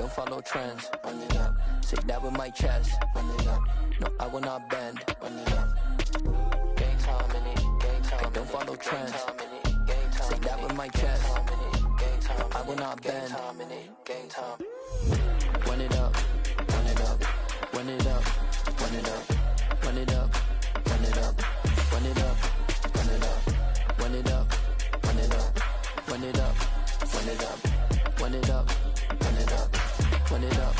don't follow trends. Run it up. Say that with my chest. Run it up. No, I will not bend. Run it up. Game time in it. Game time. I don't follow trends. Say that with my chest. No, I will not bend. Game time. Run it up. Run it up. Run it up. Run it up. Run it up. Run it up. Run it up. Run it up. Run it up. Run it up. Run it up. Run it up. Run it up. Run it up. Run it up.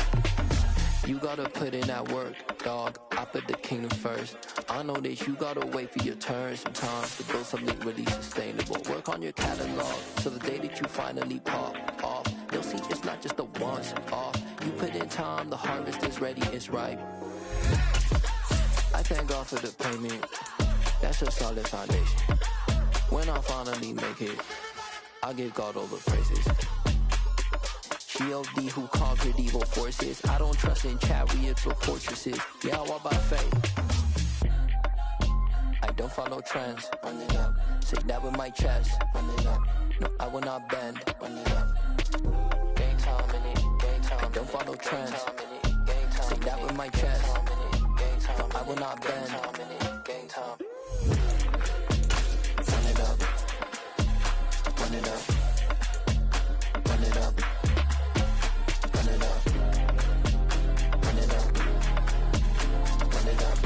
You gotta put in that work, dog. I put the kingdom first. I know that you gotta wait for your turn sometimes to build something really sustainable. Work on your catalog so the day that you finally pop off, you'll see it's not just a once off. You put in time, the harvest is ready, it's ripe. I thank God for the payment. That's a solid foundation. When I finally make it, I give God all the praises. G.O.D. who conquered evil forces. I don't trust in chariots or fortresses. Yeah, I walk by faith. I don't follow trends. Run it up. Say that with my chest. Run it up. No, I will not bend. Run it up. Game time in it. Game time. I don't follow trends. Say that with my chest. No, I will not bend. Game time. Run it up. Run it up. Run it up. Run it up. Run it up. Run it up.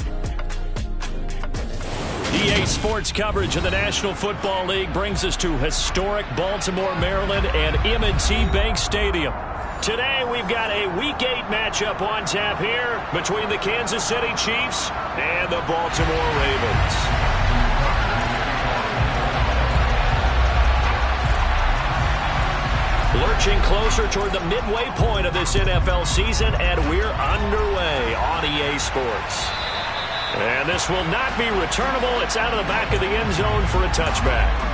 EA Sports coverage of the National Football League brings us to historic Baltimore, Maryland and M&T Bank Stadium. Today we've got a Week 8 matchup on tap here between the Kansas City Chiefs and the Baltimore Ravens. Lurching closer toward the midway point of this NFL season, and we're underway on EA Sports. And this will not be returnable. It's out of the back of the end zone for a touchback.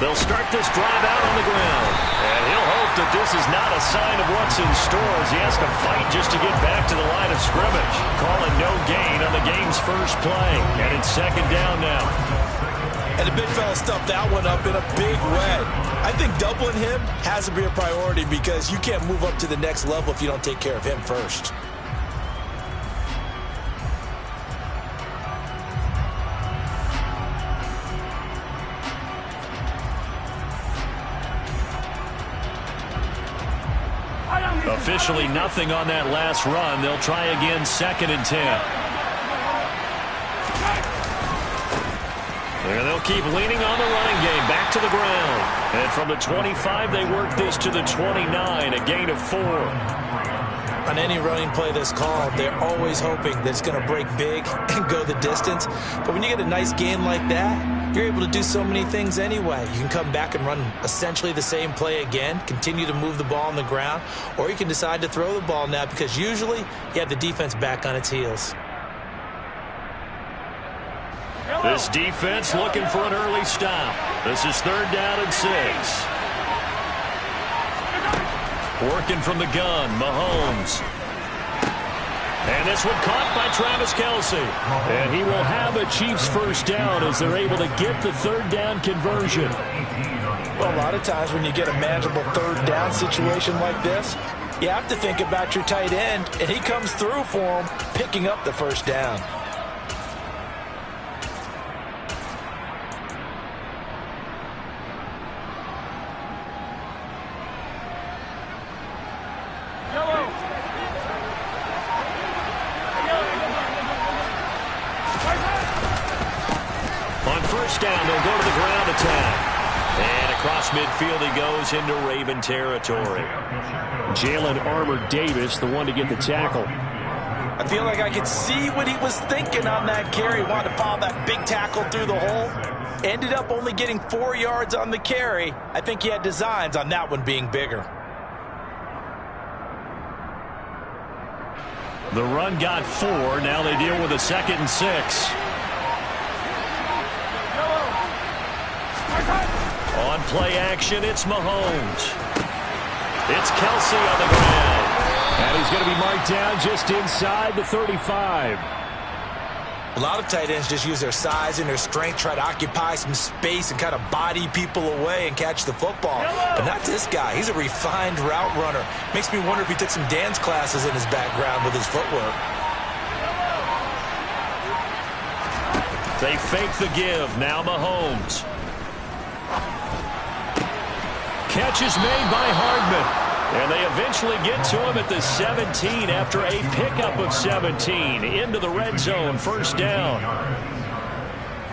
They'll start this drive out on the ground. And he'll hope that this is not a sign of what's in store as he has to fight just to get back to the line of scrimmage. Calling no gain on the game's first play. And it's second down now. And the big fella stuffed that one up in a big way. I think doubling him has to be a priority because you can't move up to the next level if you don't take care of him first. Officially nothing on that last run. They'll try again, 2nd and 10. And they'll keep leaning on the running game. Back to the ground. And from the 25, they work this to the 29, a gain of 4. On any running play that's called, they're always hoping that it's going to break big and go the distance. But when you get a nice gain like that, you're able to do so many things anyway. You can come back and run essentially the same play again, continue to move the ball on the ground, or you can decide to throw the ball now because usually you have the defense back on its heels. This defense looking for an early stop. This is 3rd down and 6. Working from the gun, Mahomes. And this one caught by Travis Kelce. And he will have a Chiefs first down as they're able to get the 3rd down conversion. Well, a lot of times when you get a manageable 3rd down situation like this, you have to think about your tight end, and he comes through for him, picking up the 1st down. Down, they'll go to the ground attack. And across midfield he goes into Raven territory. Jalen Armour-Davis, the one to get the tackle. I feel like I could see what he was thinking on that carry. Wanted to follow that big tackle through the hole. Ended up only getting 4 yards on the carry. I think he had designs on that one being bigger. The run got 4. Now they deal with a 2nd and 6. On play action, it's Mahomes. It's Kelsey on the ground. And he's going to be marked down just inside the 35. A lot of tight ends just use their size and their strength, try to occupy some space and kind of body people away and catch the football. But not this guy. He's a refined route runner. Makes me wonder if he took some dance classes in his background with his footwork. They fake the give. Now Mahomes. Catch is made by Hardman. And they eventually get to him at the 17 after a pickup of 17 into the red zone. First down.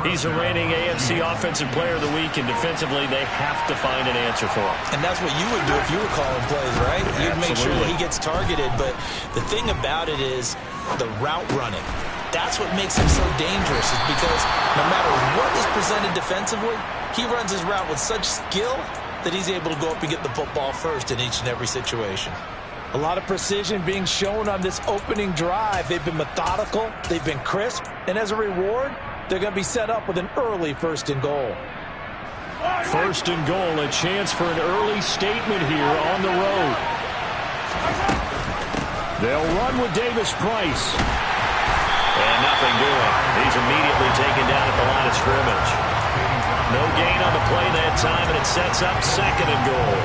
He's a reigning AFC Offensive Player of the Week, and defensively they have to find an answer for him. And that's what you would do if you were calling plays, right? You'd make sure that he gets targeted. But the thing about it is the route running. That's what makes him so dangerous, is because no matter what is presented defensively, he runs his route with such skill that he's able to go up and get the football first in each and every situation. A lot of precision being shown on this opening drive. They've been methodical, they've been crisp, and as a reward, they're going to be set up with an early 1st and goal. 1st and goal, a chance for an early statement here on the road. They'll run with Davis Price. And nothing doing. He's immediately taken down at the line of scrimmage. No gain on the play that time, and it sets up 2nd and goal.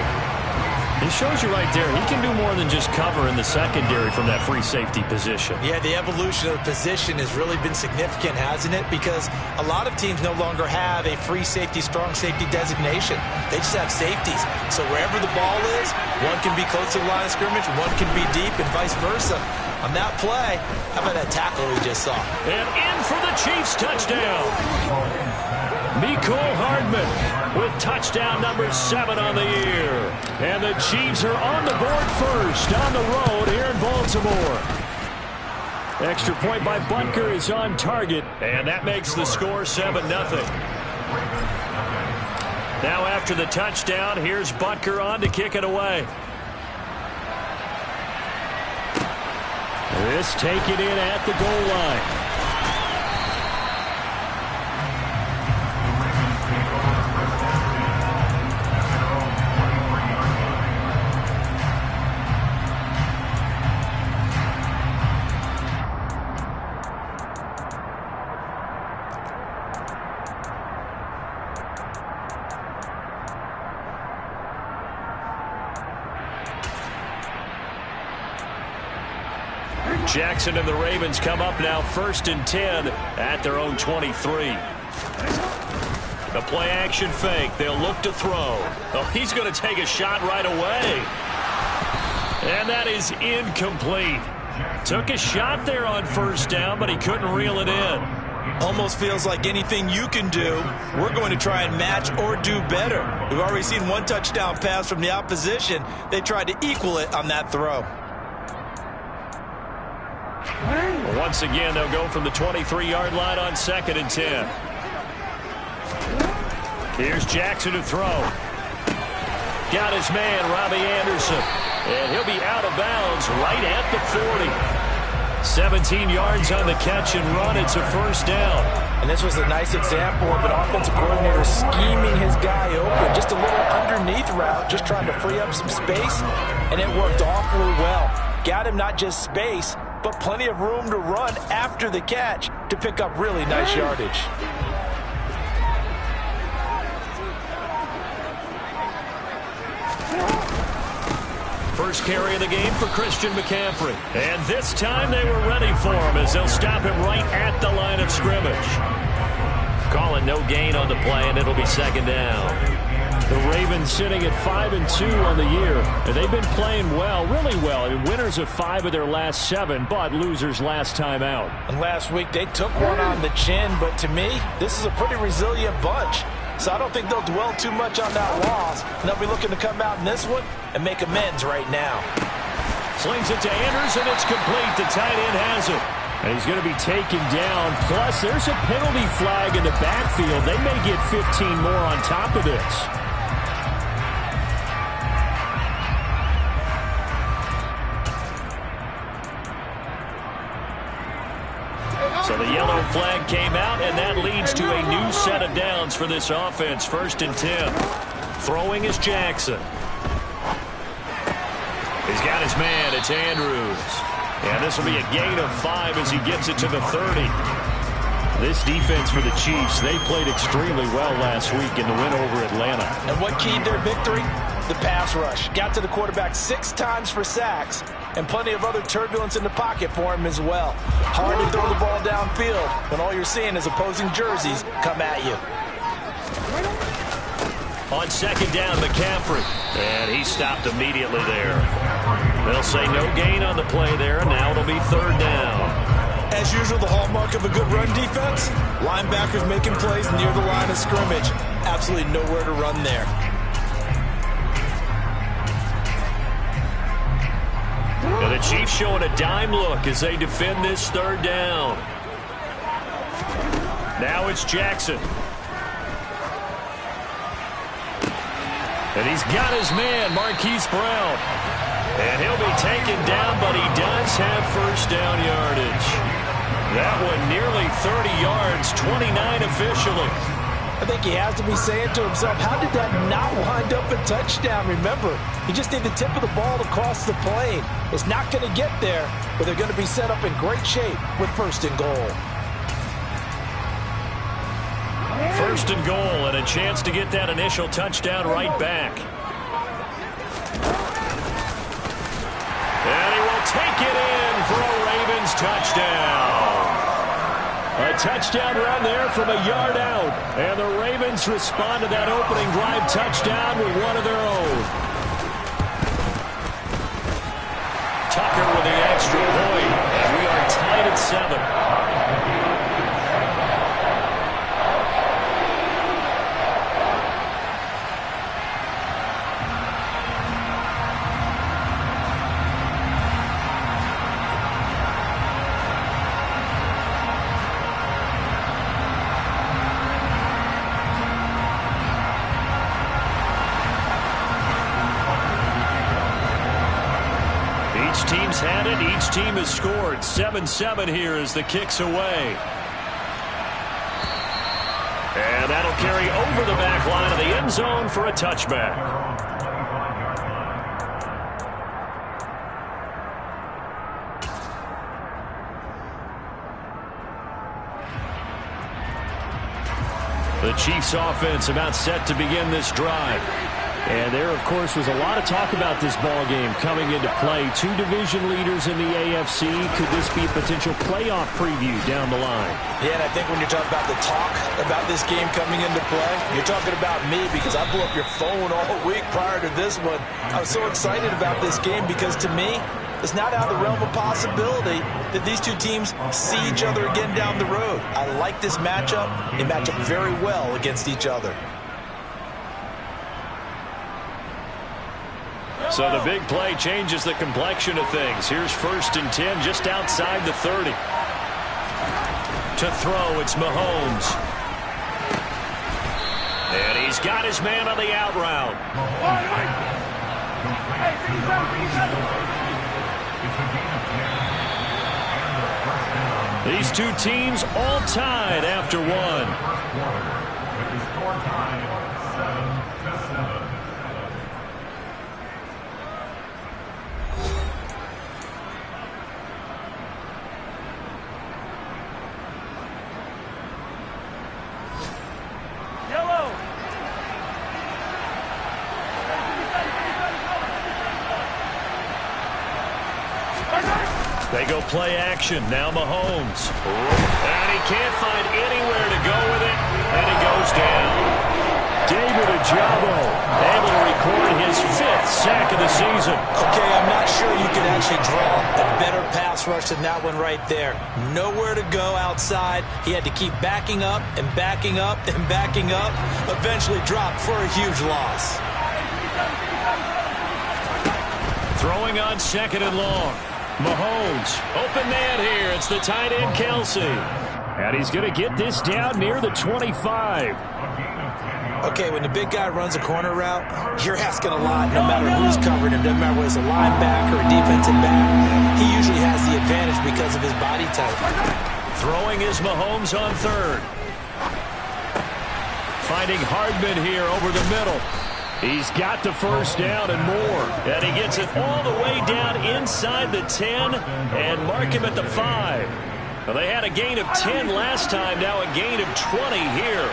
It shows you right there, he can do more than just cover in the secondary from that free safety position. Yeah, the evolution of the position has really been significant, hasn't it? Because a lot of teams no longer have a free safety, strong safety designation. They just have safeties. So wherever the ball is, one can be close to the line of scrimmage, one can be deep, and vice versa. On that play, how about that tackle we just saw? And in for the Chiefs touchdown. Mecole Hardman with touchdown number 7 on the year. And the Chiefs are on the board first on the road here in Baltimore. Extra point by Butker is on target, and that makes the score 7-0. Now after the touchdown, here's Butker on to kick it away. This taken in at the goal line. Jackson and the Ravens come up now 1st and 10 at their own 23. The play action fake. They'll look to throw. Oh, he's going to take a shot right away. And that is incomplete. Took a shot there on 1st down, but he couldn't reel it in. Almost feels like anything you can do, we're going to try and match or do better. We've already seen one touchdown pass from the opposition. They tried to equal it on that throw. Once again, they'll go from the 23-yard line on 2nd and 10. Here's Jackson to throw. Got his man, Robbie Anderson. And he'll be out of bounds right at the 40. 17 yards on the catch and run. It's a 1st down. And this was a nice example of an offensive coordinator scheming his guy open. Just a little underneath route, just trying to free up some space. And it worked awfully well. Got him not just space, but plenty of room to run after the catch to pick up really nice yardage. First carry of the game for Christian McCaffrey. And this time they were ready for him as they'll stop him right at the line of scrimmage. Calling no gain on the play, and it'll be 2nd down. The Ravens sitting at 5-2 on the year. And they've been playing well, really well. I mean, winners of 5 of their last 7, but losers last time out. And last week they took one on the chin, but to me, this is a pretty resilient bunch. So I don't think they'll dwell too much on that loss. And they'll be looking to come out in this one and make amends right now. Slings it to Anders, and it's complete. The tight end has it. And he's going to be taken down. Plus, there's a penalty flag in the backfield. They may get 15 more on top of this. So the yellow flag came out, and that leads to a new set of downs for this offense. 1st and 10. Throwing is Jackson. He's got his man. It's Andrews. And this will be a gain of 5 as he gets it to the 30. This defense for the Chiefs, they played extremely well last week in the win over Atlanta. And what keyed their victory? The pass rush. Got to the quarterback 6 times for sacks, and plenty of other turbulence in the pocket for him as well. Hard to throw the ball downfield when all you're seeing is opposing jerseys come at you. On second down, McCaffrey. And he stopped immediately there. They'll say no gain on the play there, and now it'll be third down. As usual, the hallmark of a good run defense, linebackers making plays near the line of scrimmage. Absolutely nowhere to run there. And the Chiefs showing a dime look as they defend this third down. Now it's Jackson. And he's got his man, Marquise Brown. And he'll be taken down, but he does have first down yardage. That one nearly 30 yards, 29 officially. I think he has to be saying to himself, how did that not wind up a touchdown? Remember, you just need the tip of the ball to cross the plane. It's not going to get there, but they're going to be set up in great shape with first and goal. First and goal, and a chance to get that initial touchdown right back. And he will take it in for a Ravens touchdown. A touchdown run there from a yard out. And the Ravens respond to that opening drive touchdown with one of their own. Tucker with the extra point. And we are tied at 7. Each team's had it. Each team has scored. 7-7 here as the kick's away. And that'll carry over the back line of the end zone for a touchback. The Chiefs offense about set to begin this drive. And there, of course, was a lot of talk about this ball game coming into play. 2 division leaders in the AFC. Could this be a potential playoff preview down the line? Yeah, and I think when you're talking about the talk about this game coming into play, you're talking about me because I blew up your phone all week prior to this one. I was so excited about this game because, to me, it's not out of the realm of possibility that these two teams see each other again down the road. I like this matchup. They match up very well against each other. So the big play changes the complexion of things. Here's 1st and 10 just outside the 30. To throw, it's Mahomes. And he's got his man on the out route. These two teams all tied after one. They go play action. Now Mahomes. And he can't find anywhere to go with it. And he goes down. David Ojabo able to record his 5th sack of the season. Okay, I'm not sure you could actually draw a better pass rush than that one right there. Nowhere to go outside. He had to keep backing up and backing up and backing up. Eventually dropped for a huge loss. Throwing on 2nd and long. Mahomes, open man here. It's the tight end, Kelsey. And he's going to get this down near the 25. Okay, when the big guy runs a corner route, you're asking a lot no matter who's covering him. Doesn't matter whether it's a linebacker or a defensive back. He usually has the advantage because of his body type. Throwing is Mahomes on 3rd. Finding Hardman here over the middle. He's got the first down and more. And he gets it all the way down inside the 10 and mark him at the 5. Well, they had a gain of 10 last time, now a gain of 20 here.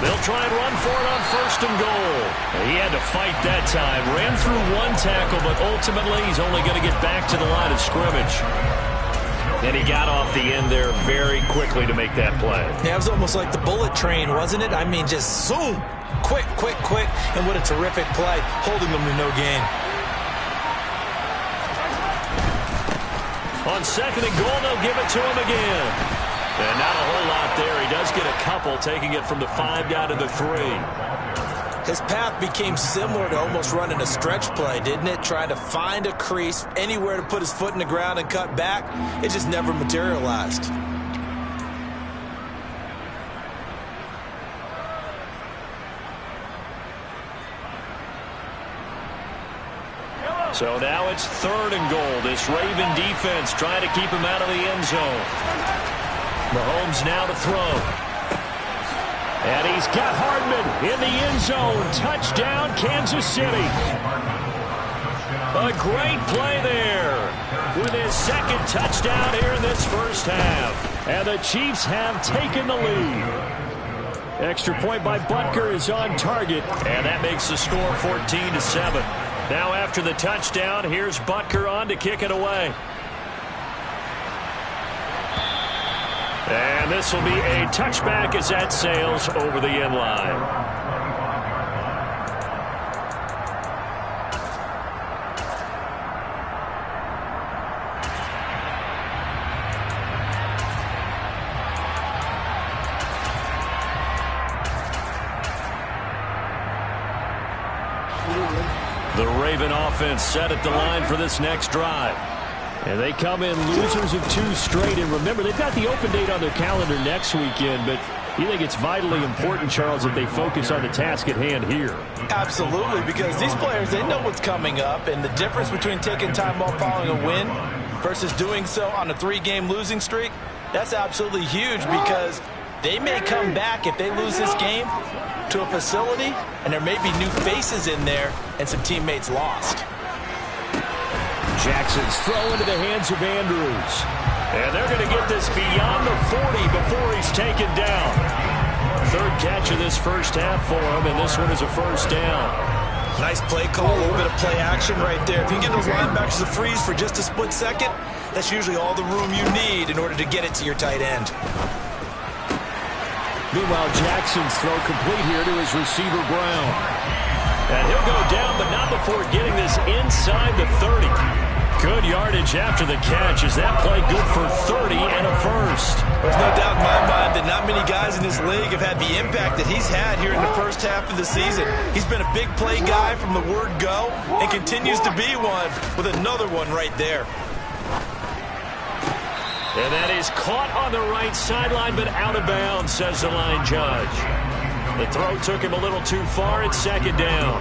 They'll try and run for it on first and goal. He had to fight that time. Ran through one tackle, but ultimately he's only going to get back to the line of scrimmage. And he got off the end there very quickly to make that play. Yeah, it was almost like the bullet train, wasn't it? I mean, just zoom. Quick, quick, quick. And what a terrific play, holding them to no gain. On second and goal, they'll give it to him again. And not a whole lot there. He does get a couple, taking it from the 5 down to the 3. His path became similar to almost running a stretch play, didn't it? Trying to find a crease, anywhere to put his foot in the ground and cut back. It just never materialized. So now it's third and goal. This Raven defense trying to keep him out of the end zone. Mahomes now to throw. And he's got Hardman in the end zone. Touchdown, Kansas City. A great play there with his second touchdown here in this first half. And the Chiefs have taken the lead. Extra point by Butker is on target. And that makes the score 14-7. Now after the touchdown, here's Butker on to kick it away. And this will be a touchback as that sails over the end line. The Raven offense set at the line for this next drive. And they come in losers of 2 straight. And remember, they've got the open date on their calendar next weekend. But you think it's vitally important, Charles, that they focus on the task at hand here? Absolutely, because these players, they know what's coming up. And the difference between taking time off following a win versus doing so on a 3-game losing streak, that's absolutely huge, because they may come back if they lose this game to a facility, and there may be new faces in there and some teammates lost. Jackson's throw into the hands of Andrews. And they're going to get this beyond the 40 before he's taken down. Third catch of this first half for him, and this one is a first down. Nice play call, a little bit of play action right there. If you can get those linebackers to freeze for just a split second, that's usually all the room you need in order to get it to your tight end. Meanwhile, Jackson's throw complete here to his receiver, Brown. And he'll go down, but not before getting this inside the 30. Good yardage after the catch. Is that play good for 30 and a first? There's no doubt in my mind that not many guys in this league have had the impact that he's had here in the first half of the season. He's been a big play guy from the word go and continues to be one with another one right there. And that is caught on the right sideline, but out of bounds, says the line judge. The throw took him a little too far. It's second down.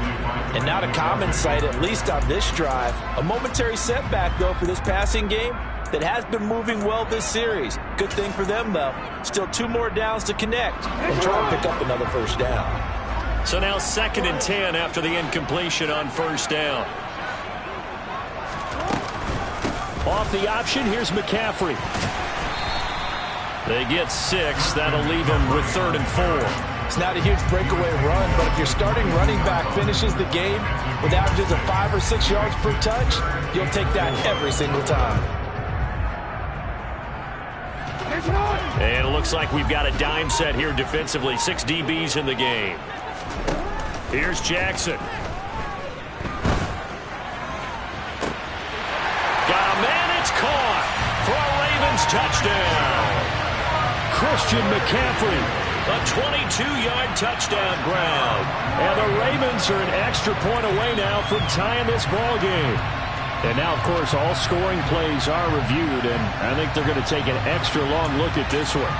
And not a common sight, at least on this drive. A momentary setback, though, for this passing game that has been moving well this series. Good thing for them, though. Still 2 more downs to connect and try and pick up another first down. So now 2nd and 10 after the incompletion on first down. Off the option, here's McCaffrey. They get 6. That'll leave them with 3rd and 4. It's not a huge breakaway run, but if your starting running back finishes the game with averages of 5 or 6 yards per touch, you'll take that every single time. And it looks like we've got a dime set here defensively. 6 DBs in the game. Here's Jackson. Got a man, it's caught for a Ravens touchdown. Christian McCaffrey. A 22-yard touchdown ground. And the Ravens are an extra point away now from tying this ball game. And now, of course, all scoring plays are reviewed, and I think they're going to take an extra long look at this one.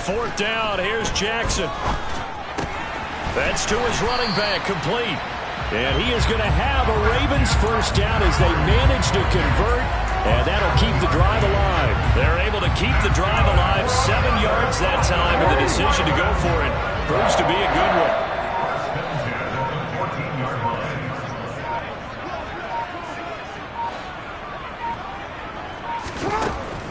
4th down. Here's Jackson. That's to his running back, complete. And he is going to have a Ravens first down as they manage to convert, and that'll keep the drive alive. They're able to keep the drive alive, 7 yards that time, and the decision to go for it proves to be a good one.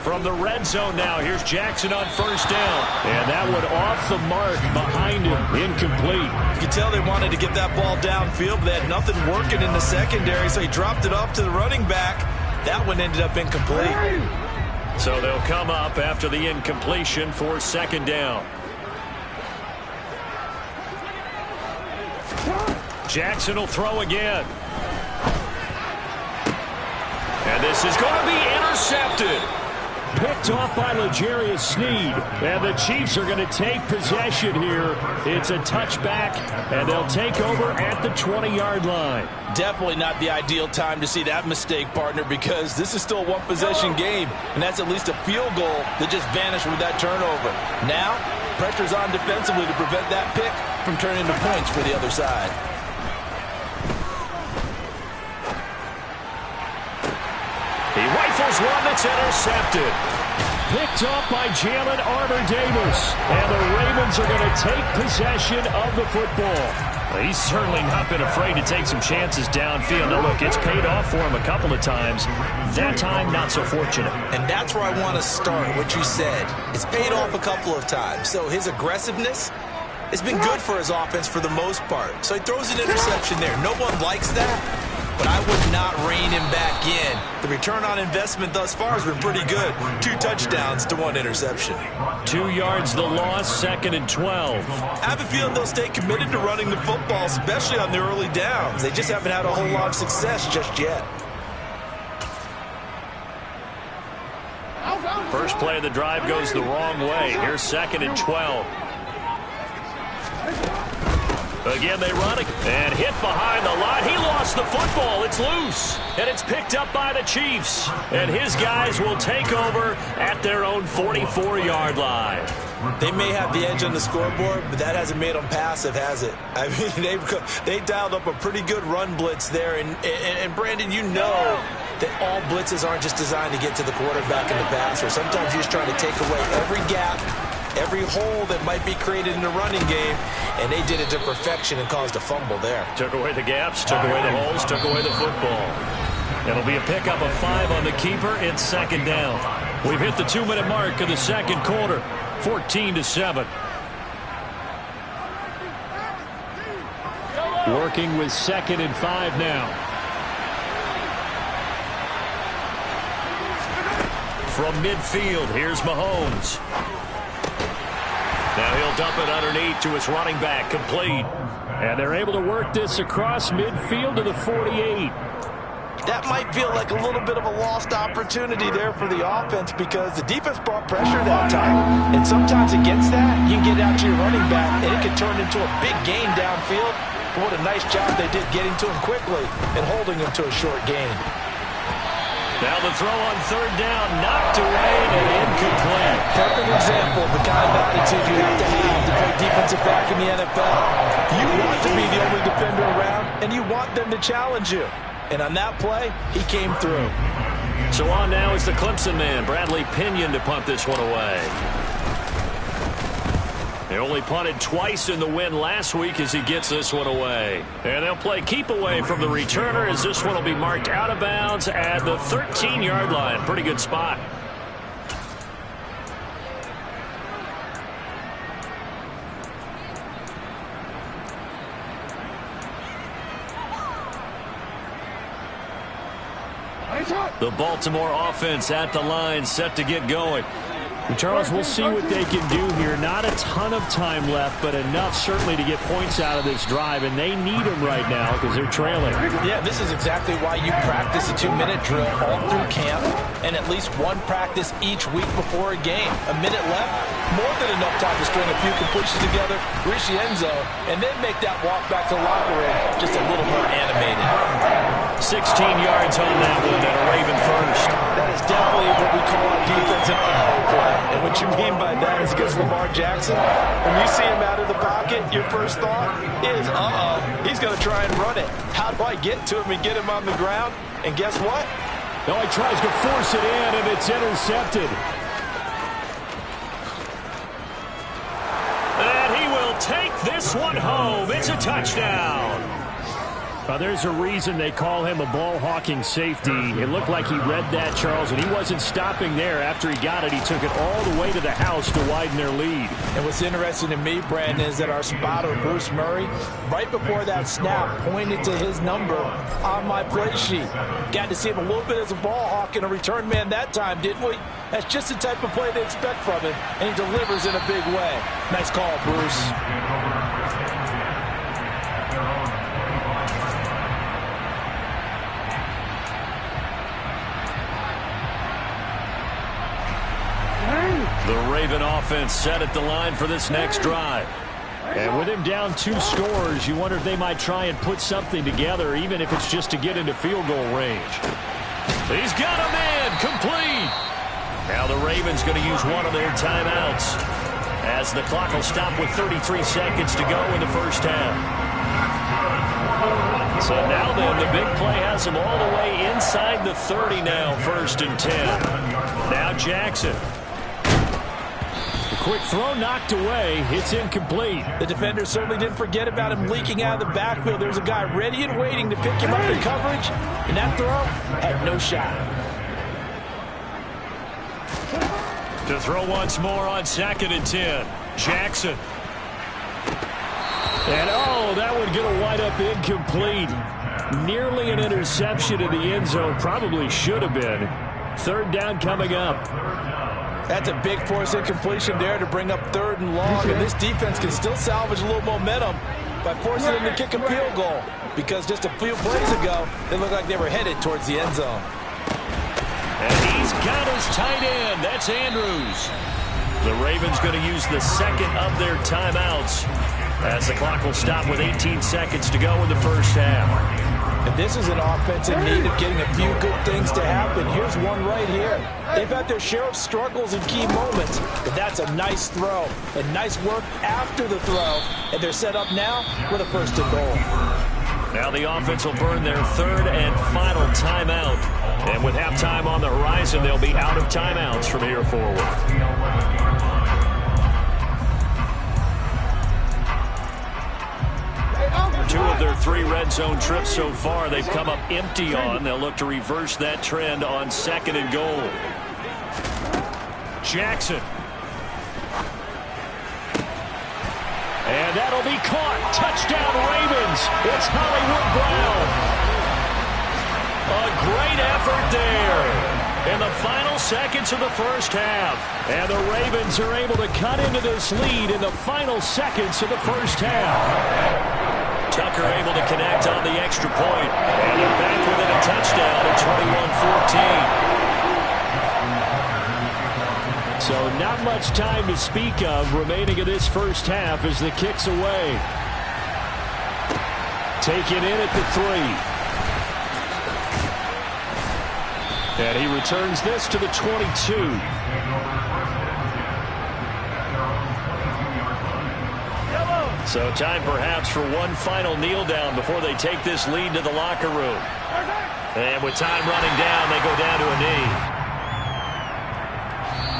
From the red zone now, here's Jackson on 1st down. And that one off the mark behind him, incomplete. You can tell they wanted to get that ball downfield, but they had nothing working in the secondary, so he dropped it off to the running back. That one ended up incomplete. So they'll come up after the incompletion for 2nd down. Jackson will throw again. And this is going to be intercepted. Picked off by L'Jarius Sneed. And the Chiefs are going to take possession here. It's a touchback, and they'll take over at the 20-yard line. Definitely not the ideal time to see that mistake, partner, because this is still a one-possession game, and that's at least a field goal that just vanished with that turnover. Now, pressure's on defensively to prevent that pick from turning into points for the other side. He rifles one that's intercepted. Picked off by Jalen Armour-Davis. And the Ravens are going to take possession of the football. Well, he's certainly not been afraid to take some chances downfield. Now, look, it's paid off for him a couple of times. That time, not so fortunate. And that's where I want to start, what you said. It's paid off a couple of times. So his aggressiveness has been good for his offense for the most part. So he throws an interception there. No one likes that. But I would not rein him back in. The return on investment thus far has been pretty good. 2 touchdowns to 1 interception. 2 yards the loss, 2nd and 12. I have a feeling they'll stay committed to running the football, especially on the early downs. They just haven't had a whole lot of success just yet. First play of the drive goes the wrong way. Here's 2nd and 12. Again, they run it and hit behind the line. He lost the football. It's loose. And it's picked up by the Chiefs. And his guys will take over at their own 44-yard line. They may have the edge on the scoreboard, but that hasn't made them passive, has it? I mean, they dialed up a pretty good run blitz there. And Brandon, you know that all blitzes aren't just designed to get to the quarterback in the passer. Sometimes you're just trying to take away every gap, every hole that might be created in the running game, and they did it to perfection and caused a fumble there. Took away the gaps, took away the holes, took away the football. It'll be a pickup of 5 on the keeper. It's 2nd down. We've hit the 2-minute mark of the 2nd quarter, 14-7. Working with 2nd and 5 now. From midfield, here's Mahomes. Now he'll dump it underneath to his running back, complete. And they're able to work this across midfield to the 48. That might feel like a little bit of a lost opportunity there for the offense because the defense brought pressure that time. And sometimes against that, you can get out to your running back, and it can turn into a big gain downfield. But what a nice job they did getting to him quickly and holding him to a short gain. Now the throw on 3rd down, knocked away and incomplete. Perfect example of the kind of attitude you have to play defensive back in the NFL. You want to be the only defender around, and you want them to challenge you. And on that play, he came through. So on now is the Clemson man, Bradley Pinion, to punt this one away. They only punted twice in the win last week as he gets this one away. And they'll play keep away from the returner as this one will be marked out of bounds at the 13-yard line. Pretty good spot. The Baltimore offense at the line, set to get going. And Charles, we'll see what they can do here. Not a ton of time left, but enough certainly to get points out of this drive, and they need them right now because they're trailing. Yeah, this is exactly why you practice a 2-minute drill all through camp and at least one practice each week before a game. A minute left, more than enough time to string a few completions together, reach the end zone, and then make that walk back to the locker room just a little more animated. 16 yards on that one, and a Raven first. That is definitely what we call on defense an auto play. And what you mean by that is against Lamar Jackson, when you see him out of the pocket, your first thought is, he's going to try and run it. How do I get to him and get him on the ground? And guess what? No, he tries to force it in, and it's intercepted. And he will take this one home. It's a touchdown. There's a reason they call him a ball-hawking safety. It looked like he read that, Charles, and he wasn't stopping there. After he got it, he took it all the way to the house to widen their lead. And what's interesting to me, Brandon, is that our spotter, Bruce Murray, right before that snap, pointed to his number on my play sheet. Got to see him a little bit as a ball hawk and a return man that time, didn't we? That's just the type of play they expect from him, and he delivers in a big way. Nice call, Bruce. The Raven offense set at the line for this next drive. And with him down 2 scores, you wonder if they might try and put something together, even if it's just to get into field goal range. He's got a man complete. Now the Ravens going to use one of their timeouts as the clock will stop with 33 seconds to go in the first half. So now then, the big play has him all the way inside the 30 now, 1st and 10. Now Jackson. Quick throw knocked away. It's incomplete. The defender certainly didn't forget about him leaking out of the backfield. There's a guy ready and waiting to pick him up in coverage, and that throw had no shot. To throw once more on 2nd and 10. Jackson. And that would get a wide up incomplete. Nearly an interception in the end zone. Probably should have been. 3rd down coming up. That's a big force incompletion there to bring up 3rd and long. And this defense can still salvage a little momentum by forcing them to kick a field goal. Because just a few plays ago, they looked like they were headed towards the end zone. And he's got his tight end. That's Andrews. The Ravens going to use the 2nd of their timeouts as the clock will stop with 18 seconds to go in the first half. And this is an offense in need of getting a few good things to happen. Here's one right here. They've had their share of struggles in key moments, but that's a nice throw and nice work after the throw. And they're set up now with a 1st and goal. Now the offense will burn their 3rd and final timeout. And with halftime on the horizon, they'll be out of timeouts from here forward. 2 of their 3 red zone trips so far, they've come up empty on. They'll look to reverse that trend on 2nd and goal. Jackson. And that'll be caught. Touchdown Ravens. It's Hollywood Brown. A great effort there in the final seconds of the first half. And the Ravens are able to cut into this lead in the final seconds of the first half. Tucker able to connect on the extra point. And they're back within a touchdown at 21-14. So not much time to speak of remaining in this first half as the kick's away. Taken in at the 3. And he returns this to the 22. So time perhaps for one final kneel down before they take this lead to the locker room. And with time running down, they go down to a knee.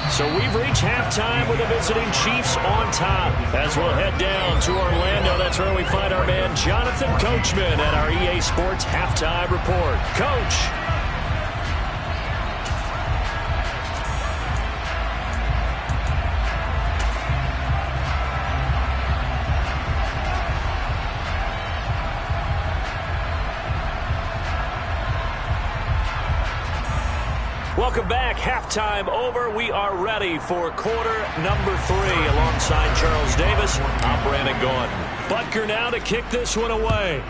So we've reached halftime with the visiting Chiefs on top. As we'll head down to Orlando, that's where we find our man Jonathan Coachman at our EA Sports Halftime Report. Coach. Welcome back. Halftime over. We are ready for quarter number 3 alongside Charles Davis. I'm Brandon Gaughan. Butker now to kick this one away.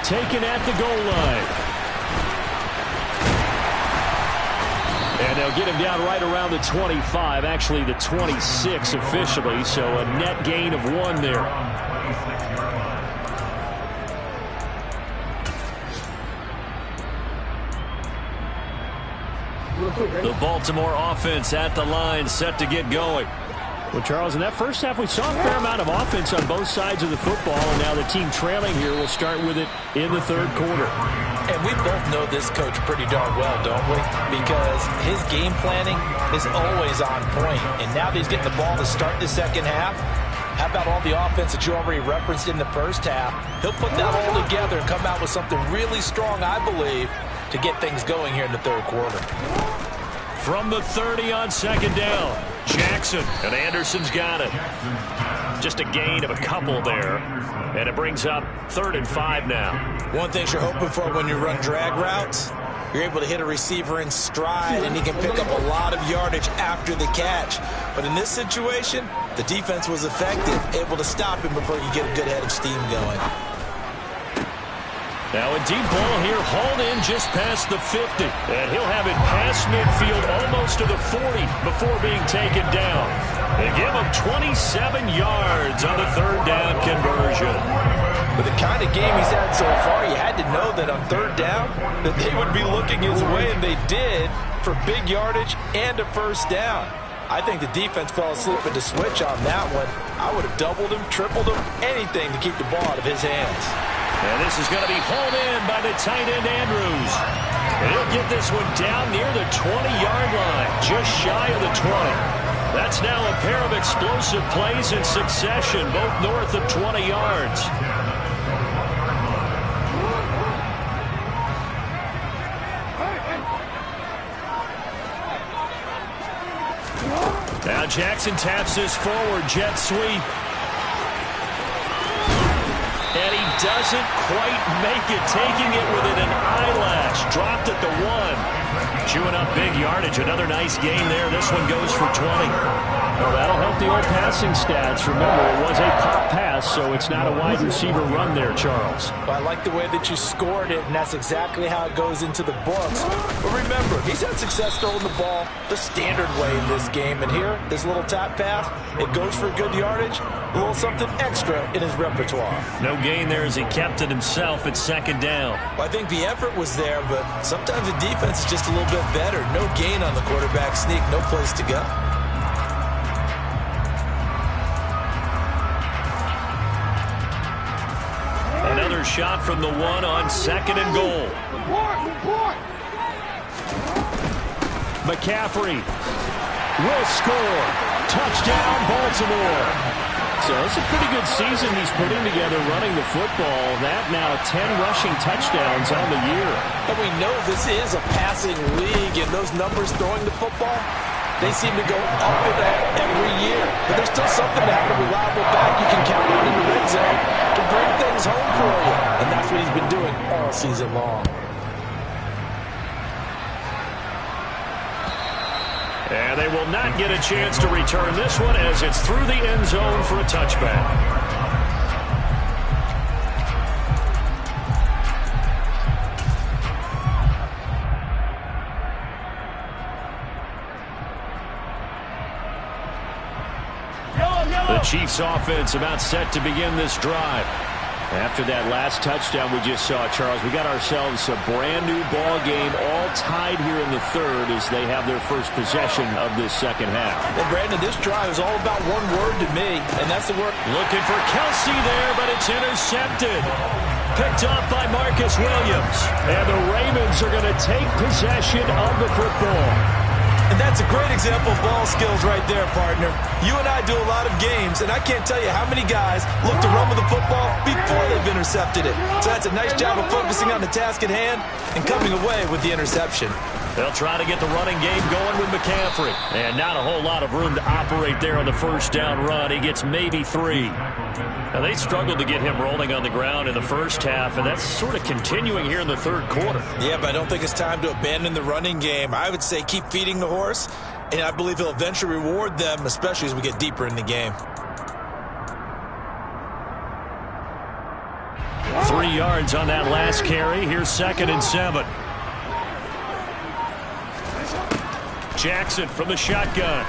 Taken at the goal line. And they'll get him down right around the 25, actually the 26 officially, so a net gain of 1 there. The Baltimore offense at the line, set to get going. Well, Charles, in that first half, we saw a fair amount of offense on both sides of the football, and now the team trailing here will start with it in the third quarter. And we both know this coach pretty darn well, don't we? Because his game planning is always on point. And now that he's getting the ball to start the second half, how about all the offense that you already referenced in the first half? He'll put that all together and come out with something really strong, I believe, to get things going here in the third quarter. From the 30 on second down, Jackson, and Anderson's got it. Just a gain of a couple there, and it brings up 3rd and 5 now. One thing you're hoping for when you run drag routes, you're able to hit a receiver in stride, and he can pick up a lot of yardage after the catch. But in this situation, the defense was effective, able to stop him before you get a good head of steam going. Now a deep ball here, hauled in just past the 50. And he'll have it past midfield almost to the 40 before being taken down. They give him 27 yards on the 3rd down conversion. With the kind of game he's had so far, you had to know that on 3rd down that they would be looking his way, and they did, for big yardage and a 1st down. I think the defense fell asleep at the switch on that one. I would have doubled him, tripled him, anything to keep the ball out of his hands. And this is going to be hauled in by the tight end, Andrews. And he'll get this one down near the 20-yard line, just shy of the 20. That's now a pair of explosive plays in succession, both north of 20 yards. Now Jackson taps this forward jet sweep. And he doesn't quite make it, taking it within an eyelash. Dropped at the 1. Chewing up big yardage. Another nice gain there. This one goes for 20. Well, that'll help the old passing stats. Remember, it was a pop pass, so it's not a wide receiver run there, Charles. Well, I like the way that you scored it, and that's exactly how it goes into the books. But remember, he's had success throwing the ball the standard way in this game. And here, this little tap pass, it goes for good yardage, a little something extra in his repertoire. No gain there as he kept it himself at 2nd down. Well, I think the effort was there, but sometimes the defense is just a little bit better. No gain on the quarterback sneak, no place to go. Another shot from the 1 on 2nd and goal. McCaffrey will score. Touchdown, Baltimore. So it's a pretty good season he's putting together running the football. That now 10 rushing touchdowns on the year. And we know this is a passing league, and those numbers throwing the football, they seem to go up and up every year. But there's still something to have a reliable back you can count on in the red zone to bring things home for you. And that's what he's been doing all season long. And they will not get a chance to return this one as it's through the end zone for a touchback. The Chiefs offense about set to begin this drive. After that last touchdown we just saw, Charles, we got ourselves a brand new ball game, all tied here in the 3rd as they have their first possession of this second half. Well, Brandon, this drive is all about one word to me, and that's the word. Looking for Kelsey there, but it's intercepted. Picked up by Marcus Williams. And the Ravens are going to take possession of the football. And that's a great example of ball skills right there, partner. You and I do a lot of games, and I can't tell you how many guys look to run with the football before they've intercepted it. So that's a nice job of focusing on the task at hand and coming away with the interception. They'll try to get the running game going with McCaffrey. And not a whole lot of room to operate there on the 1st down run. He gets maybe 3. Now, they struggled to get him rolling on the ground in the first half, and that's sort of continuing here in the 3rd quarter. Yeah, but I don't think it's time to abandon the running game. I would say keep feeding the horse, and I believe he'll eventually reward them, especially as we get deeper in the game. 3 yards on that last carry. Here's 2nd and 7. Jackson from the shotgun.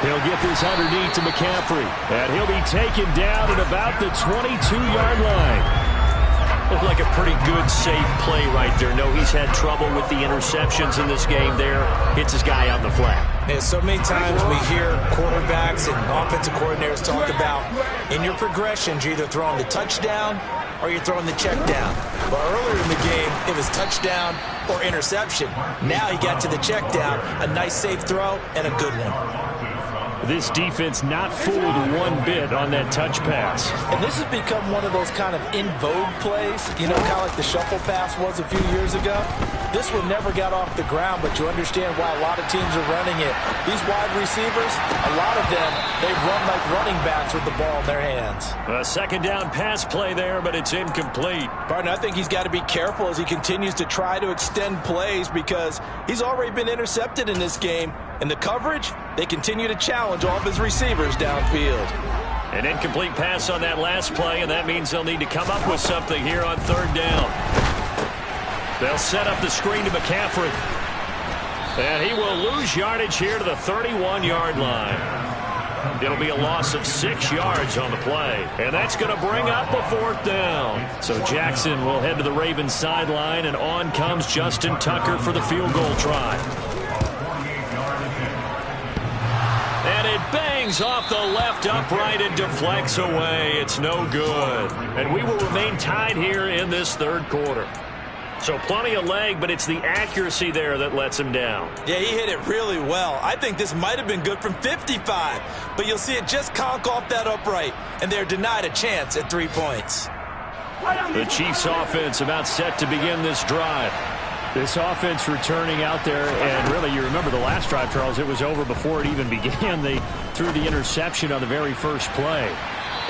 He'll get this underneath to McCaffrey. And he'll be taken down at about the 22-yard line. Looked like a pretty good, safe play right there. No, he's had trouble with the interceptions in this game there. Hits his guy out in the flat. Yeah, so many times we hear quarterbacks and offensive coordinators talk about in your progressions, you're either throwing the touchdown or you're throwing the check down. But earlier in the game, it was touchdown or interception. Now he got to the check down, a nice safe throw, and a good one. This defense not fooled one bit on that touch pass. And this has become one of those kind of in vogue plays, you know, kind of like the shuffle pass was a few years ago. This one never got off the ground, but you understand why a lot of teams are running it. These wide receivers, a lot of them, they run like running backs with the ball in their hands. A second down pass play there, but it's incomplete. Partner, I think he's got to be careful as he continues to try to extend plays because he's already been intercepted in this game. And the coverage, they continue to challenge all of his receivers downfield. An incomplete pass on that last play, and that means they'll need to come up with something here on third down. They'll set up the screen to McCaffrey. And he will lose yardage here to the 31-yard line. It'll be a loss of 6 yards on the play. And that's going to bring up a fourth down. So Jackson will head to the Ravens sideline, and on comes Justin Tucker for the field goal try. And it bangs off the left upright and deflects away. It's no good. And we will remain tied here in this third quarter. So plenty of leg, but it's the accuracy there that lets him down. Yeah, he hit it really well. I think this might have been good from 55. But you'll see it just conk off that upright. And they're denied a chance at 3 points. The Chiefs offense about set to begin this drive. This offense returning out there, and really, you remember the last drive, Charles, it was over before it even began. They threw the interception on the very first play.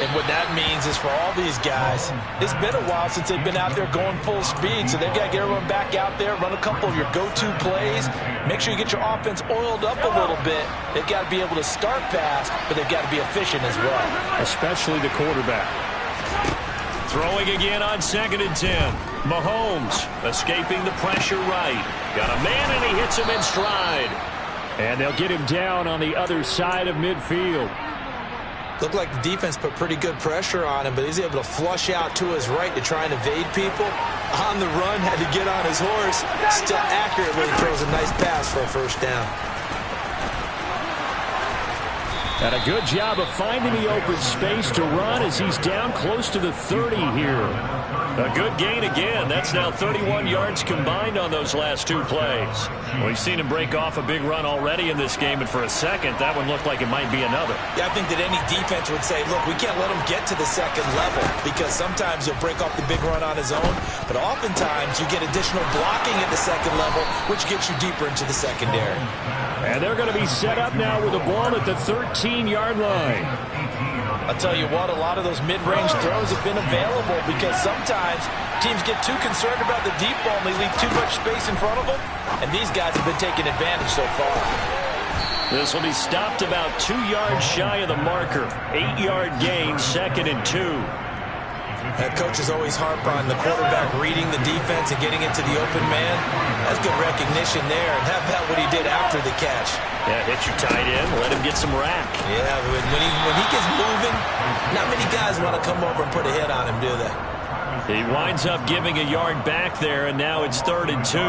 And what that means is for all these guys, it's been a while since they've been out there going full speed, so they've got to get everyone back out there, run a couple of your go-to plays, make sure you get your offense oiled up a little bit. They've got to be able to start fast, but they've got to be efficient as well. Especially the quarterback. Throwing again on 2nd and 10. Mahomes escaping the pressure right. Got a man, and he hits him in stride. And they'll get him down on the other side of midfield. Looked like the defense put pretty good pressure on him, but he's able to flush out to his right to try and evade people. On the run, had to get on his horse. Still accurately throws a nice pass for a first down. And a good job of finding the open space to run as he's down close to the 30 here. A good gain again. That's now 31 yards combined on those last 2 plays. We've seen him break off a big run already in this game, and for a second, that one looked like it might be another. Yeah, I think that any defense would say, look, we can't let him get to the second level because sometimes he'll break off the big run on his own, but oftentimes you get additional blocking at the second level, which gets you deeper into the secondary. And they're going to be set up now with the ball at the 13-yard line. I'll tell you what, a lot of those mid-range throws have been available because sometimes teams get too concerned about the deep ball and they leave too much space in front of them, and these guys have been taking advantage so far. This will be stopped about 2 yards shy of the marker. 8-yard gain, 2nd and 2. That coach is always harp on the quarterback reading the defense and getting into the open man. That's good recognition there, and how about what he did after the catch? Yeah, hit your tight end, let him get some rack. Yeah, but when he gets moving, not many guys want to come over and put a hit on him, do they? He winds up giving a yard back there, and now it's 3rd and 2.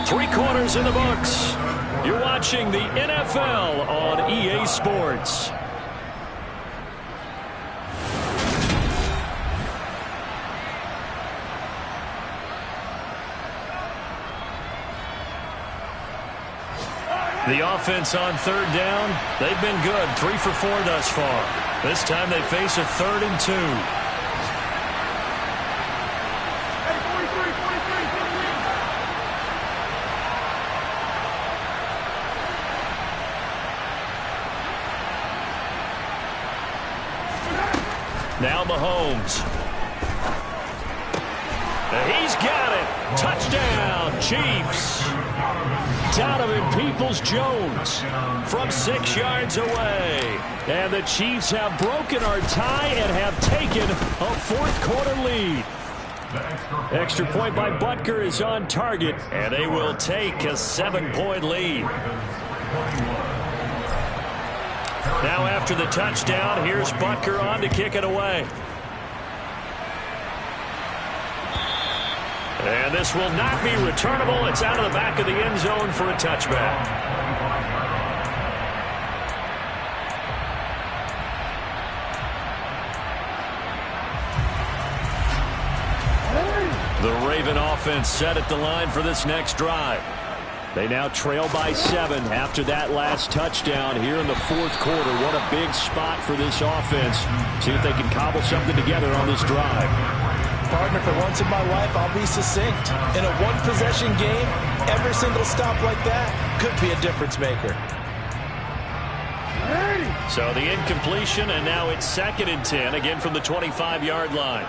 3 quarters in the books. You're watching the NFL on EA Sports. The offense on 3rd down, they've been good. 3 for 4 thus far. This time they face a 3rd and 2. Now Mahomes. He's got it. Touchdown, Chiefs. Donovan Peoples-Jones from 6 yards away. And the Chiefs have broken our tie and have taken a 4th quarter lead. Extra point by Butker is on target, and they will take a 7-point lead. Now after the touchdown, here's Butker on to kick it away. And this will not be returnable. It's out of the back of the end zone for a touchback. The Raven offense set at the line for this next drive. They now trail by 7 after that last touchdown here in the fourth quarter. What a big spot for this offense. See if they can cobble something together on this drive. Partner, for once in my life, I'll be succinct. In a one-possession game, every single stop like that could be a difference maker. So the incompletion, and now it's 2nd and 10, again from the 25-yard line.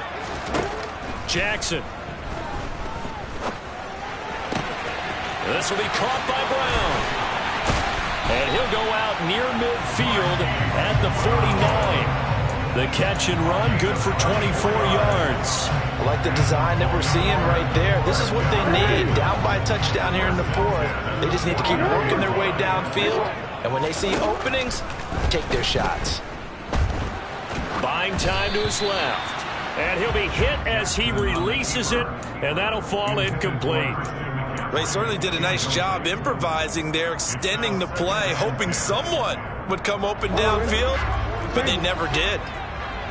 Jackson. This will be caught by Brown. And he'll go out near midfield at the 49. The catch and run, good for 24 yards. I like the design that we're seeing right there. This is what they need. Down by a touchdown here in the fourth. They just need to keep working their way downfield. And when they see openings, take their shots. Buying time to his left. And he'll be hit as he releases it, and that'll fall incomplete. They certainly did a nice job improvising there, extending the play, hoping someone would come open downfield, but they never did.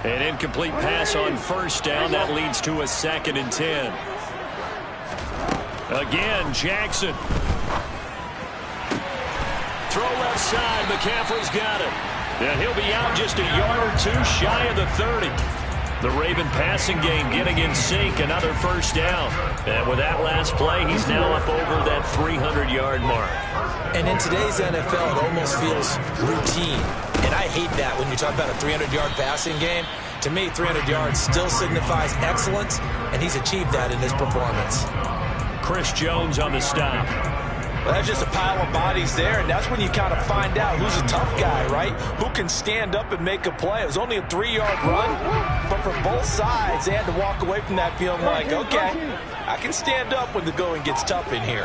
An incomplete pass on first down. That leads to a 2nd and 10. Again, Jackson. Throw left side. McCaffrey's got it. And he'll be out just a yard or two shy of the 30. The Raven passing game getting in sync, another first down. And with that last play, he's now up over that 300-yard mark. And in today's NFL, it almost feels routine. And I hate that when you talk about a 300-yard passing game. To me, 300 yards still signifies excellence, and he's achieved that in this performance. Chris Jones on the stop. Well, that's just a pile of bodies there, and that's when you kind of find out who's a tough guy, right? Who can stand up and make a play. It was only a 3-yard run, but for both sides, they had to walk away from that feeling like, okay, I can stand up when the going gets tough in here.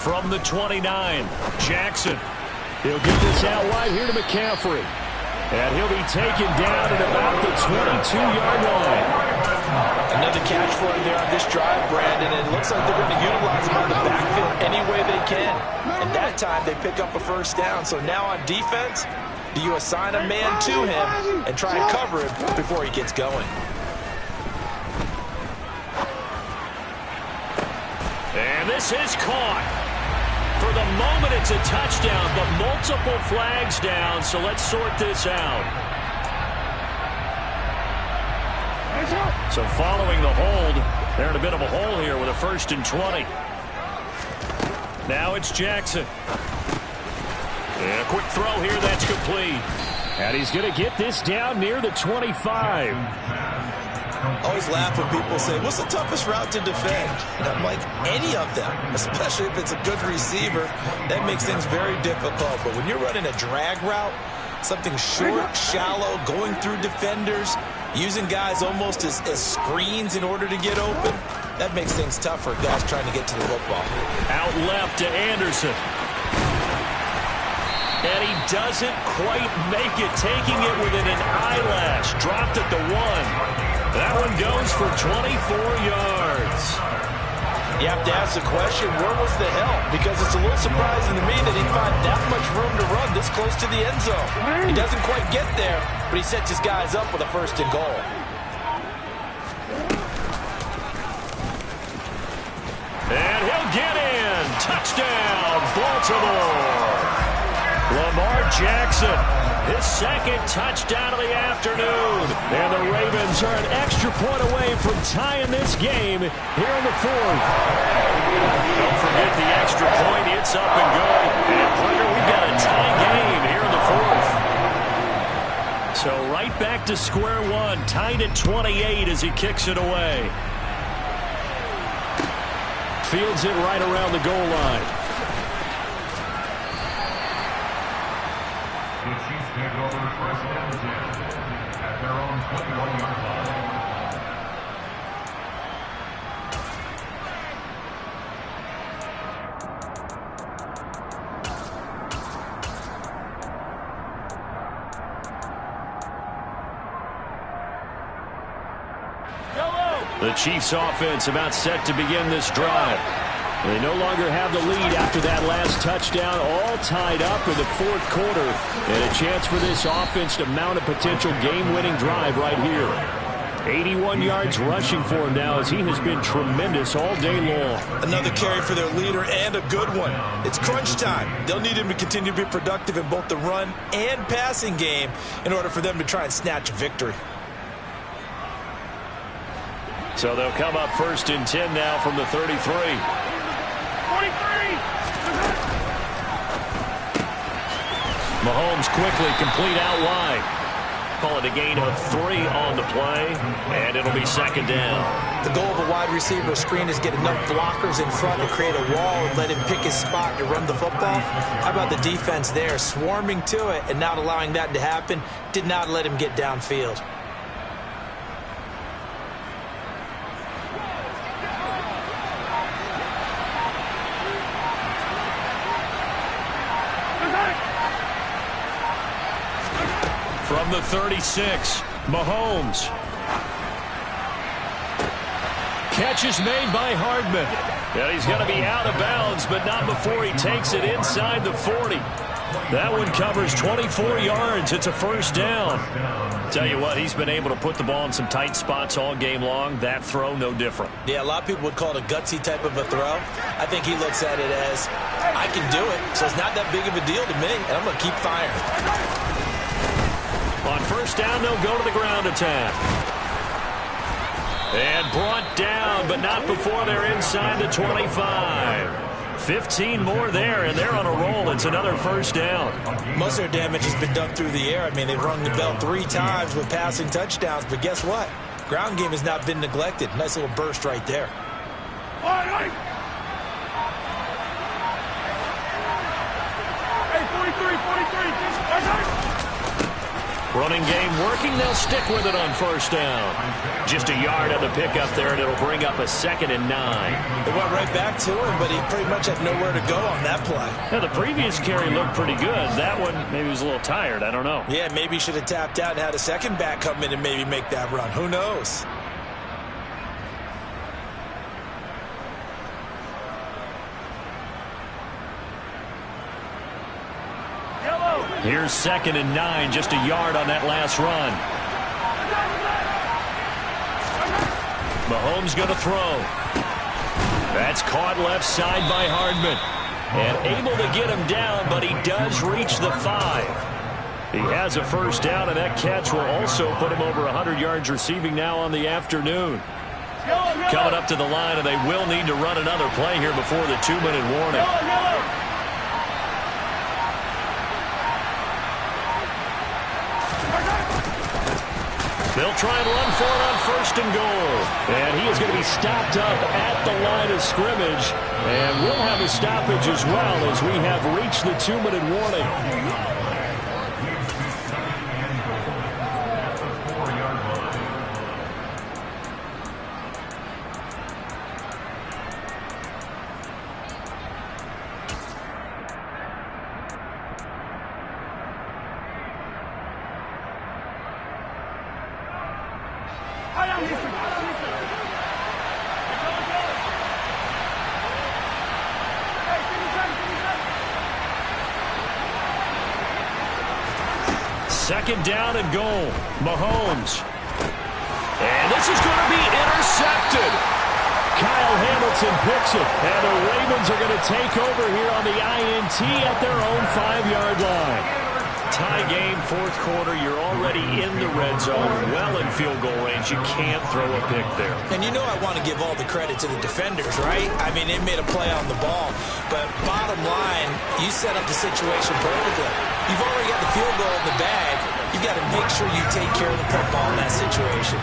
From the 29, Jackson. He'll get this out wide here to McCaffrey. And he'll be taken down at about the 22-yard line. Another catch for him there on this drive, Brandon, and it looks like they're going to utilize him on the backfield any way they can. And that time, they pick up a first down. So now on defense, do you assign a man to him and try and cover him before he gets going? And this is caught. For the moment, it's a touchdown, but multiple flags down, so let's sort this out. So following the hold, they're in a bit of a hole here with a 1st and 20. Now it's Jackson. And a quick throw here, that's complete. And he's going to get this down near the 25. Always laugh when people say, what's the toughest route to defend? And I'm like, any of them, especially if it's a good receiver, that makes things very difficult. But when you're running a drag route, something short, shallow, going through defenders, using guys almost as screens in order to get open, that makes things tough for guys trying to get to the football. Out left to Anderson. And he doesn't quite make it, taking it within an eyelash. Dropped at the 1. That one goes for 24 yards. You have to ask the question, where was the help? Because it's a little surprising to me that he found that much room to run this close to the end zone. He doesn't quite get there, but he sets his guys up with a 1st and goal. And he'll get in. Touchdown, Baltimore. Lamar Jackson, his 2nd touchdown of the afternoon. And the Ravens are an extra point away from tying this game here in the 4th. Don't forget the extra point. It's up and good. And Hunter, we've got a tie game here in the 4th. So right back to square one, tied at 28 as he kicks it away. Fields it right around the goal line. At their own 21-yard line. The Chiefs offense about set to begin this drive. They no longer have the lead after that last touchdown, all tied up in the fourth quarter, and a chance for this offense to mount a potential game-winning drive right here. 81 yards rushing for him now as he has been tremendous all day long. Another carry for their leader and a good one. It's crunch time. They'll need him to continue to be productive in both the run and passing game in order for them to try and snatch a victory. So they'll come up 1st and 10 now from the 33. 43! Mahomes quickly complete out wide. Call it a gain of 3 on the play, and it'll be 2nd down. The goal of a wide receiver screen is get enough blockers in front to create a wall and let him pick his spot to run the football. How about the defense there, swarming to it and not allowing that to happen? Did not let him get downfield. From the 36, Mahomes. Catch is made by Hardman. And he's going to be out of bounds, but not before he takes it inside the 40. That one covers 24 yards. It's a 1st down. Tell you what, he's been able to put the ball in some tight spots all game long. That throw, no different. Yeah, a lot of people would call it a gutsy type of a throw. I think he looks at it as, I can do it, so it's not that big of a deal to me, and I'm going to keep firing. On 1st down, they'll go to the ground attack. And brought down, but not before they're inside the 25. 15 more there, and they're on a roll. It's another 1st down. Most of their damage has been done through the air. I mean, they've rung the bell 3 times with passing touchdowns, but guess what? Ground game has not been neglected. Nice little burst right there. All right. Hey, 43, 43. Running game working. They'll stick with it on 1st down. Just a yard on the pickup there, and it'll bring up a 2nd and 9. They went right back to him, but he pretty much had nowhere to go on that play. Now, the previous carry looked pretty good. That one, maybe he was a little tired. I don't know. Yeah, maybe he should have tapped out and had a second back come in and maybe make that run. Who knows? Here's 2nd and 9, just a yard on that last run. Mahomes going to throw. That's caught left side by Hardman. And able to get him down, but he does reach the 5. He has a 1st down, and that catch will also put him over 100 yards receiving now on the afternoon. Coming up to the line, and they will need to run another play here before the 2-minute warning. They'll try and run for it on 1st and goal. And he is going to be stopped up at the line of scrimmage. And we'll have a stoppage as well as we have reached the 2-minute warning. Second down and goal. Mahomes. And this is going to be intercepted. Kyle Hamilton picks it. And the Ravens are going to take over here on the INT at their own 5-yard line. Tie game, 4th quarter. You're already in the red zone, well in field goal range. You can't throw a pick there. And you know I want to give all the credit to the defenders, right? I mean, they made a play on the ball. But bottom line, you set up the situation perfectly. You've already got the field goal in the bag. You've got to make sure you take care of the football in that situation.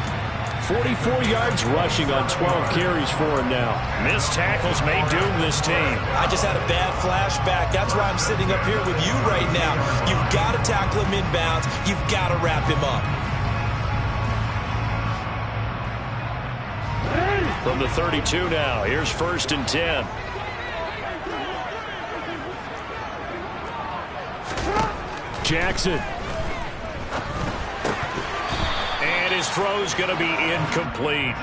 44 yards rushing on 12 carries for him now. Missed tackles may doom this team. I just had a bad flashback. That's why I'm sitting up here with you right now. You've got to tackle him inbounds. You've got to wrap him up. From the 32 now, here's 1st and 10. Jackson. And his his throw's going to be incomplete.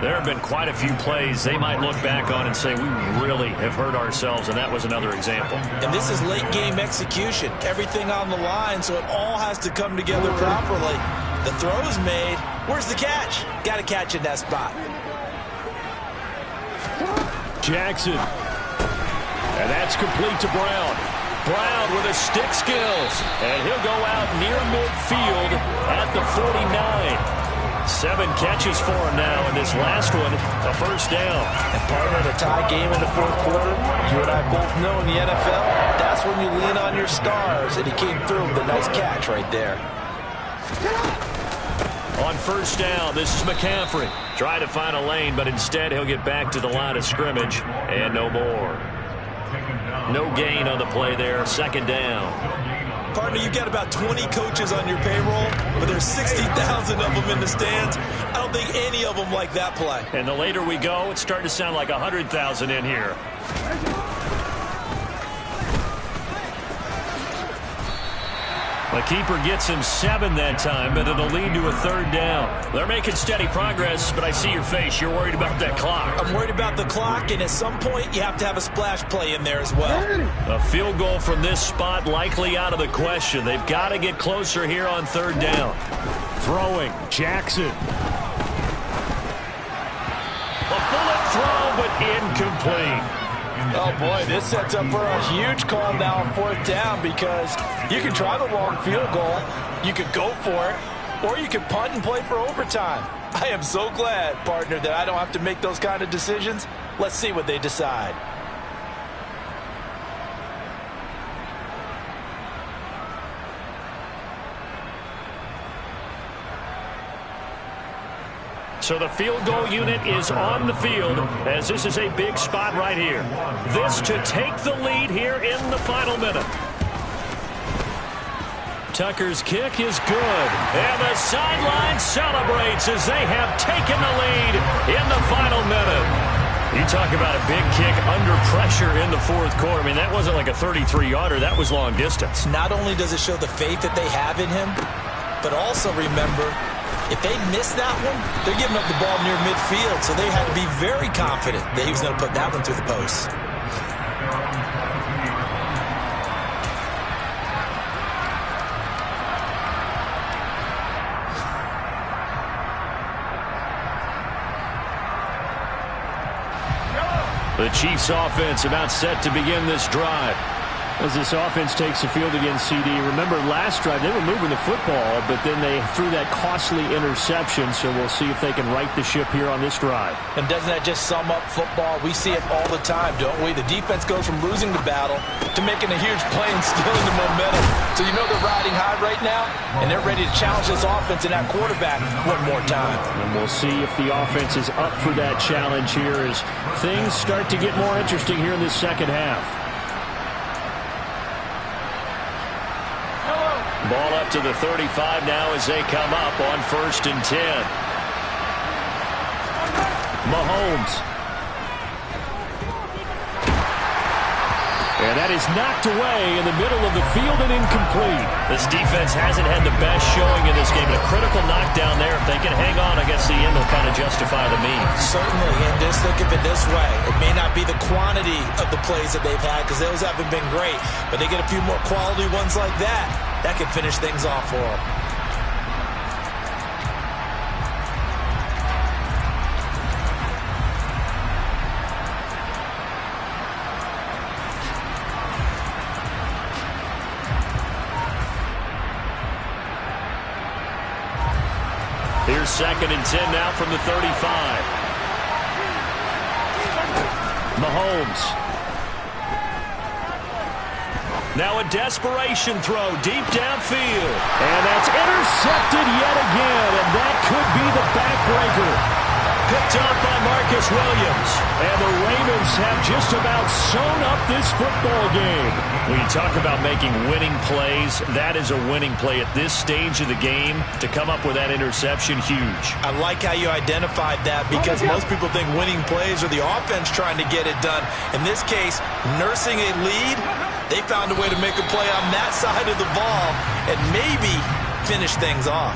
There have been quite a few plays they might look back on and say, we really have hurt ourselves, and that was another example. And this is late game execution. Everything on the line, so it all has to come together properly. The throw's made. Where's the catch? Got to catch in that spot. Jackson. And that's complete to Brown. Brown with his stick skills. And he'll go out near midfield at the 49. 7 catches for him now, and this last one, a first down. And partner, in a tie game in the fourth quarter, you and I both know in the NFL, that's when you lean on your stars, and he came through with a nice catch right there. On first down, this is McCaffrey. Trying to find a lane, but instead he'll get back to the line of scrimmage, and no more. No gain on the play there, second down. Partner, you've got about 20 coaches on your payroll, but there's 60,000 of them in the stands. I don't think any of them like that play. And the later we go, it's starting to sound like 100,000 in here. The keeper gets him 7 that time, but it'll lead to a third down. They're making steady progress, but I see your face. You're worried about that clock. I'm worried about the clock, and at some point, you have to have a splash play in there as well. A field goal from this spot likely out of the question. They've got to get closer here on third down. Throwing, Jackson. A bullet throw, but incomplete. Oh, boy, this sets up for a huge call now on fourth down because you can try the long field goal, you could go for it, or you can punt and play for overtime. I am so glad, partner, that I don't have to make those kind of decisions. Let's see what they decide. So the field goal unit is on the field as this is a big spot right here. This to take the lead here in the final minute. Tucker's kick is good. And the sideline celebrates as they have taken the lead in the final minute. You talk about a big kick under pressure in the fourth quarter. I mean, that wasn't like a 33-yarder. That was long distance. Not only does it show the faith that they have in him, but also remember, if they miss that one, they're giving up the ball near midfield, so they had to be very confident that he was going to put that one through the post. The Chiefs offense about set to begin this drive. As this offense takes the field against CD, remember last drive they were moving the football, but then they threw that costly interception, so we'll see if they can right the ship here on this drive. And doesn't that just sum up football? We see it all the time, don't we? The defense goes from losing the battle to making a huge play and stealing the momentum. So you know they're riding high right now, and they're ready to challenge this offense and that quarterback one more time. And we'll see if the offense is up for that challenge here as things start to get more interesting here in this second half. Ball up to the 35 now as they come up on 1st and 10. Mahomes. And that is knocked away in the middle of the field and incomplete. This defense hasn't had the best showing in this game. A critical knockdown there. If they can hang on, I guess the end will kind of justify the means. Certainly, and just think of it this way. It may not be the quantity of the plays that they've had because those haven't been great, but they get a few more quality ones like that. That can finish things off for them. Here's 2nd and 10 now from the 35. Mahomes. Now a desperation throw deep downfield. And that's intercepted yet again, and that could be the backbreaker. Picked up by Marcus Williams. And the Ravens have just about sewn up this football game. When you talk about making winning plays, that is a winning play at this stage of the game. To come up with that interception, huge. I like how you identified that because most people think winning plays are the offense trying to get it done. In this case, nursing a lead, they found a way to make a play on that side of the ball and maybe finish things off.